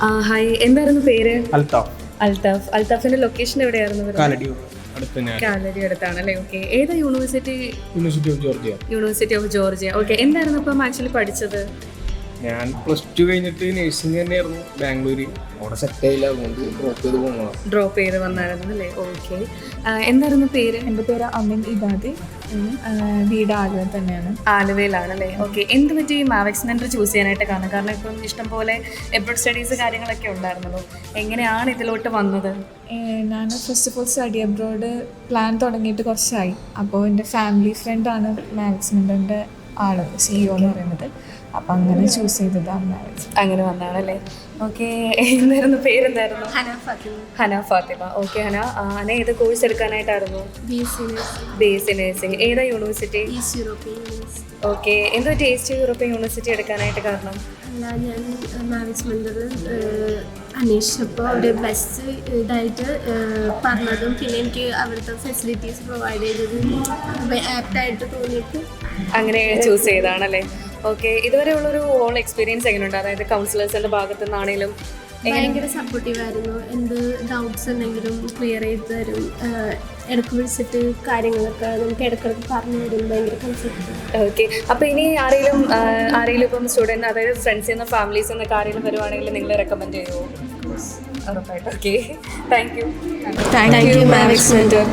Hi, എന്തായിരുന്നു പേര്? Althaf. Althaf. അൽത്താഫിന്റെ location എവിടെയായിരുന്നു? കാലടി കാലടി അടുത്താണല്ലേ. ഓക്കെ, ഏതാ university? University of Georgia. University of Georgia. Okay, എന്തായിരുന്നു ഇപ്പം ആക്ച്വലി പഠിച്ചത്? ഞാൻ +2 കഴിഞ്ഞിട്ട് നഴ്സിംഗ് തന്നെയായിരുന്നു ബാംഗ്ലൂര്. അവിടെ സെറ്റ് ആയില്ല, അതുകൊണ്ട് ഡ്രോപ്പ് ചെയ്ത് വന്നായിരുന്നു അല്ലേ. ഓക്കെ, എന്തായിരുന്നു പേര്? എൻ്റെ പേര് അമിൻ ഇബാദി. വീട് ആലുവ തന്നെയാണ്. ആലുവയിലാണല്ലേ. ഓക്കെ, എന്ത് പറ്റി മാവെക്സ് മെൻറ്റർ ചൂസ് ചെയ്യാനായിട്ട്? കാരണം ഇപ്പം ഇഷ്ടം പോലെ എബ്രോഡ് സ്റ്റഡീസ് കാര്യങ്ങളൊക്കെ ഉണ്ടായിരുന്നല്ലോ. എങ്ങനെയാണ് ഇതിലോട്ട് വന്നത്? ഞാൻ first of all study abroad plan തുടങ്ങിയിട്ട് കുറച്ചായി. അപ്പോൾ എൻ്റെ ഫാമിലി ഫ്രണ്ടാണ് മാവെക്സ് മെൻറ്ററിൻ്റെ ആൾ, CEO എന്ന് പറയുന്നത്. അപ്പം അങ്ങനെ ചൂസ് ചെയ്തതാണ് മാവെക്സ്. അങ്ങനെ വന്നാണല്ലേ. ഓക്കെ, എന്തായിരുന്നു പേരെന്തായിരുന്നു? ഹന ഫാത്തിമ. ഓക്കെ ഹന, ഹന ഏത് കോഴ്സ് എടുക്കാനായിട്ടായിരുന്നു? BSc nursing. ഏതാ university? East European University. Okay, എന്താ ഈസ്റ്റ് യൂറോപ്യൻ യൂണിവേഴ്സിറ്റി എടുക്കാനായിട്ട് കാരണം? ഞാൻ മാവെക്സ് മെൻറ്റർ അന്വേഷിച്ചപ്പോൾ അവിടെ ബെസ്റ്റ് ഇതായിട്ട് പറഞ്ഞതും പിന്നെ എനിക്ക് അവിടുത്തെ ഫെസിലിറ്റീസ് പ്രൊവൈഡ് ചെയ്തതും ആപ്റ്റായിട്ട് തോന്നിയിട്ട് അങ്ങനെ ചൂസ് ചെയ്താണല്ലേ. ഓക്കെ, ഇതുവരെയുള്ളൊരു ഹോൾ എക്സ്പീരിയൻസ് എങ്ങനെയുണ്ട്? അതായത് കൗൺസിലേഴ്സിൻ്റെ ഭാഗത്തു നിന്നാണെങ്കിലും ഭയങ്കര സപ്പോർട്ടീവായിരുന്നു. എന്ത് ഡൗട്ട്സ് ഉണ്ടെങ്കിലും ക്ലിയർ ചെയ്ത് തരും. ഇടയ്ക്ക് വിളിച്ചിട്ട് കാര്യങ്ങളൊക്കെ നമുക്ക് ഇടയ്ക്കിടയ്ക്ക് പറഞ്ഞു തരും. ഭയങ്കര കംഫർട്ട്. ഓക്കെ, അപ്പോൾ ഇനി ആരെങ്കിലും ഇപ്പം സ്റ്റുഡൻറ്റ്, അതായത് ഫ്രണ്ട്സിൽ നിന്ന് ഫാമിലീസിൽ നിന്നൊക്കെ ആരെങ്കിലും വരുവാണെങ്കിൽ നിങ്ങൾ റെക്കമെൻഡ് ചെയ്യുമോ? ഉറപ്പായിട്ട്. Okay, thank you Mavex mentor.